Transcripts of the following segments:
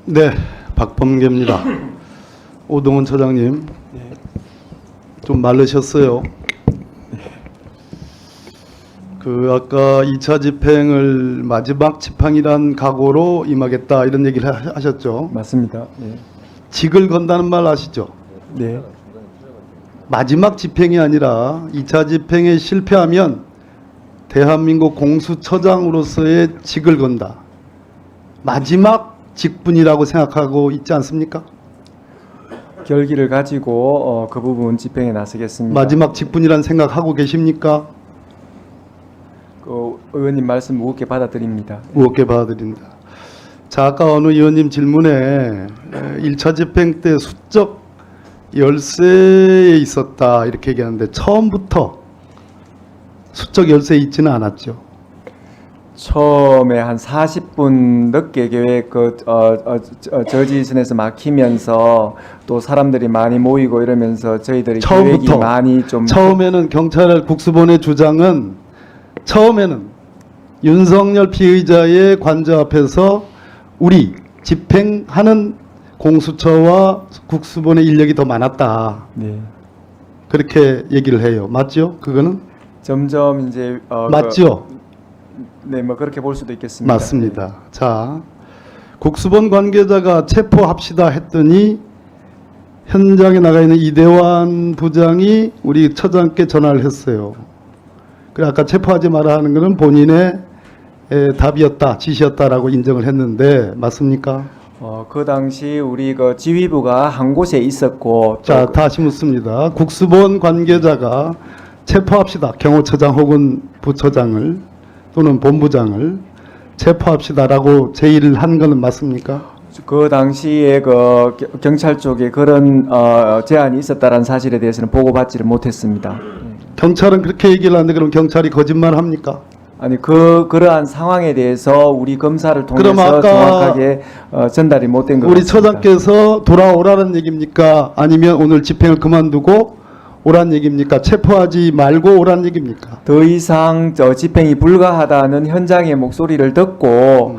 네, 박범계입니다. 오동훈 처장님, 좀 마르셨어요. 아까 2차 집행을 마지막 지팡이란 각오로 임하겠다 이런 얘기를 하셨죠. 맞습니다. 예. 직을 건다는 말 아시죠? 네. 마지막 집행이 아니라 2차 집행에 실패하면 대한민국 공수처장으로서의 직을 건다. 마지막 직분이라고 생각하고 있지 않습니까? 결기를 가지고 그 부분 집행에 나서겠습니다. 마지막 직분이란 생각하고 계십니까? 그 의원님 말씀 무겁게 받아들입니다. 무겁게 받아들인다. 자, 아까 어느 의원님 질문에 1차 집행 때 수적 열세에 있었다 이렇게 얘기하는데 처음부터 수적 열세에 있지는 않았죠. 처음에 한 40분 늦게 계획 저지선에서 막히면서 또 사람들이 많이 모이고 이러면서 저희들이 계획이 많이 좀 처음에는 경찰 국수본의 주장은 처음에는 윤석열 피의자의 관저 앞에서 우리 집행하는 공수처와 국수본의 인력이 더 많았다. 네. 그렇게 얘기를 해요. 맞죠? 그거는? 점점 이제 맞죠? 네, 뭐 그렇게 볼 수도 있겠습니다. 맞습니다. 네. 자, 국수본 관계자가 체포합시다 했더니 현장에 나가 있는 이대환 부장이 우리 처장께 전화를 했어요. 그래 아까 체포하지 마라 하는 것은 본인의 답이었다, 지시였다라고 인정을 했는데 맞습니까? 그 당시 우리 그 지휘부가 한 곳에 있었고 자, 다시 묻습니다. 국수본 관계자가 체포합시다. 경호처장 혹은 부처장을 또는 본부장을 체포합시다라고 제의를 한 것은 맞습니까? 그 당시에 그 경찰 쪽에 그런 제안이 있었다는 사실에 대해서는 보고받지를 못했습니다. 경찰은 그렇게 얘기를 하는데 그럼 경찰이 거짓말 합니까? 아니 그러한 상황에 대해서 우리 검사를 통해서 정확하게 전달이 못된 것 우리 같습니다. 처장께서 돌아오라는 얘기입니까? 아니면 오늘 집행을 그만두고 오란 얘기입니까? 체포하지 말고 오란 얘기입니까? 더 이상 집행이 불가하다는 현장의 목소리를 듣고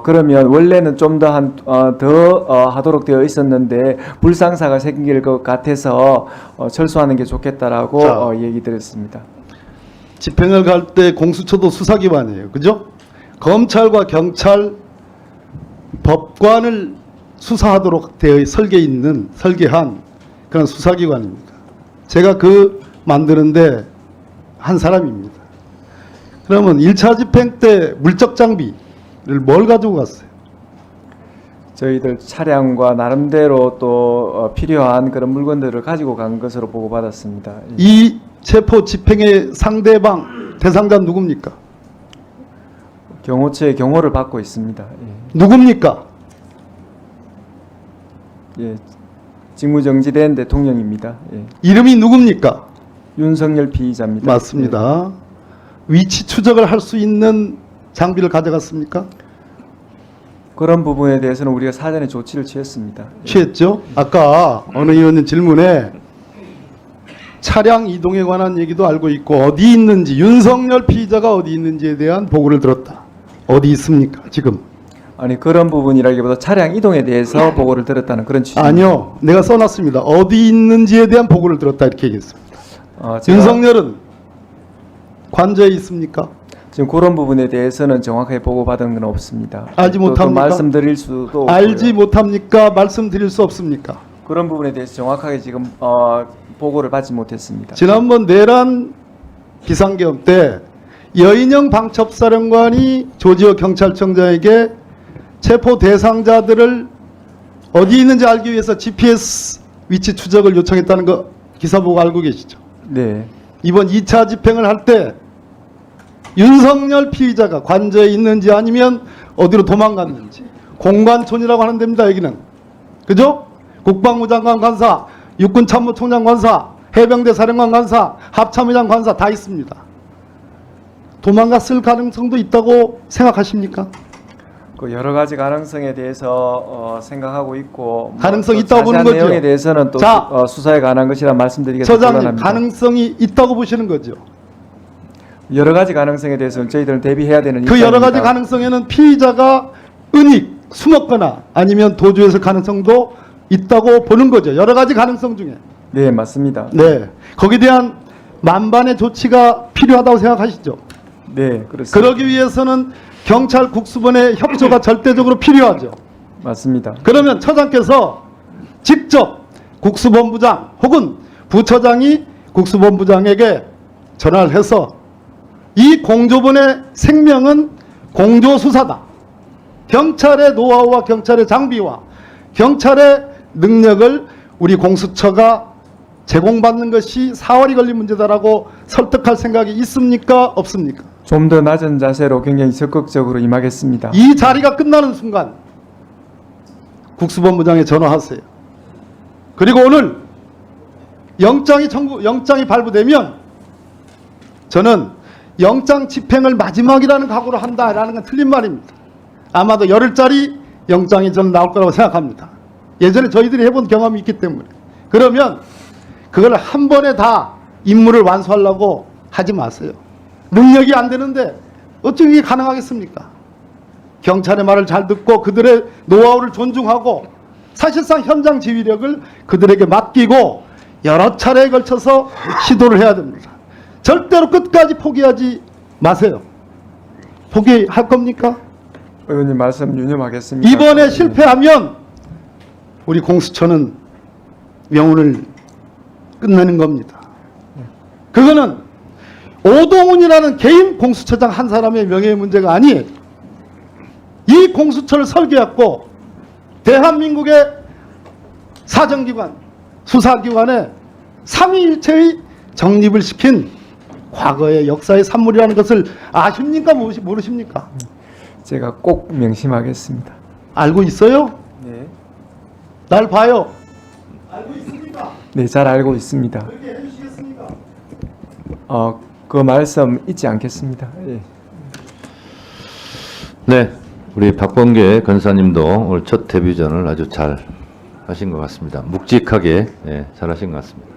그러면 원래는 좀 더 하도록 되어 있었는데 불상사가 생길 것 같아서 철수하는 게 좋겠다라고 얘기 드렸습니다. 집행을 갈 때 공수처도 수사기관이에요. 그죠? 검찰과 경찰, 법관을 수사하도록 설계한 그런 수사기관입니다. 제가 만드는데 한 사람입니다. 그러면 1차 집행 때 물적 장비를 뭘 가지고 갔어요? 저희들 차량과 나름대로 또 필요한 그런 물건들을 가지고 간 것으로 보고받았습니다. 이 체포 집행의 상대방, 대상자 누굽니까? 경호처의 경호를 받고 있습니다. 누굽니까? 예, 직무정지된 대통령입니다. 예. 이름이 누굽니까? 윤석열 피의자입니다. 맞습니다. 위치 추적을 할 수 있는 장비를 가져갔습니까? 그런 부분에 대해서는 우리가 사전에 조치를 취했습니다. 취했죠? 아까 어느 의원님 질문에 차량 이동에 관한 얘기도 알고 있고 어디 있는지 윤석열 피의자가 어디 있는지에 대한 보고를 들었다. 어디 있습니까? 지금? 아니 그런 부분이라기보다 차량 이동에 대해서 보고를 들었다는 그런 취지입니다. 아니요. 내가 써놨습니다. 어디 있는지에 대한 보고를 들었다 이렇게 얘기했습니다. 윤석열은 관저에 있습니까? 지금 그런 부분에 대해서는 정확하게 보고받은 건 없습니다. 알지 못합니까? 말씀드릴 수도 알지 없고요. 못합니까? 말씀드릴 수 없습니까? 그런 부분에 대해서 정확하게 지금 보고를 받지 못했습니다. 지난번 내란 비상계엄 때 여인영 방첩사령관이 조지호 경찰청장에게 체포 대상자들을 어디 있는지 알기 위해서 GPS 위치 추적을 요청했다는 거 기사 보고 알고 계시죠? 네. 이번 2차 집행을 할 때 윤석열 피의자가 관저에 있는지 아니면 어디로 도망갔는지 공관촌이라고 하는 데입니다. 여기는. 그죠? 국방부 장관 관사, 육군참모총장 관사, 해병대 사령관 관사, 합참의장 관사 다 있습니다. 도망갔을 가능성도 있다고 생각하십니까? 그 여러 가지 가능성에 대해서 생각하고 있고 가능성이 있다고 보는 거죠. 내용에 대해서는 또 수사에 관한 것이라 말씀드리겠습니다. 처장님 가능성이 있다고 보시는 거죠. 여러 가지 가능성에 대해서는 저희들은 대비해야 되는 그 여러 가지 입장입니다. 가능성에는 피의자가 은닉 숨었거나 아니면 도주했을 가능성도 있다고 보는 거죠. 여러 가지 가능성 중에. 네, 맞습니다. 네. 거기에 대한 만반의 조치가 필요하다고 생각하시죠? 네, 그렇습니다. 그러기 위해서는 경찰 국수본의 협조가 절대적으로 필요하죠. 맞습니다. 그러면 처장께서 직접 국수본부장 혹은 부처장이 국수본부장에게 전화를 해서 이 공조본의 생명은 공조수사다. 경찰의 노하우와 경찰의 장비와 경찰의 능력을 우리 공수처가 제공받는 것이 4월이 걸린 문제다라고 설득할 생각이 있습니까? 없습니까? 좀 더 낮은 자세로 굉장히 적극적으로 임하겠습니다. 이 자리가 끝나는 순간 국수본부장에 전화하세요. 그리고 오늘 영장이 발부되면 저는 영장 집행을 마지막이라는 각오로 한다라는 건 틀린 말입니다. 아마도 열흘짜리 영장이 저는 나올 거라고 생각합니다. 예전에 저희들이 해본 경험이 있기 때문에. 그러면 그걸 한 번에 다 임무를 완수하려고 하지 마세요. 능력이 안 되는데 어떻게 이게 가능하겠습니까? 경찰의 말을 잘 듣고 그들의 노하우를 존중하고 사실상 현장 지휘력을 그들에게 맡기고 여러 차례에 걸쳐서 시도를 해야 됩니다. 절대로 끝까지 포기하지 마세요. 포기할 겁니까? 의원님 말씀 유념하겠습니다. 이번에 실패하면 우리 공수처는 명운을 끝내는 겁니다. 그거는 오동훈이라는 개인 공수처장 한 사람의 명예의 문제가 아니에요. 이 공수처를 설계했고 대한민국의 사정기관, 수사기관에 삼위일체의 정립을 시킨 과거의 역사의 산물이라는 것을 아십니까? 모르십니까? 제가 꼭 명심하겠습니다. 알고 있어요? 네. 날 봐요. 알고 있습니까? 네, 잘 알고 있습니다. 그렇게 해주시겠습니까? 그 말씀 잊지 않겠습니다. 예. 네, 우리 박범계 건사님도 오늘 첫 데뷔전을 아주 잘 하신 것 같습니다. 묵직하게 잘 하신 것 같습니다.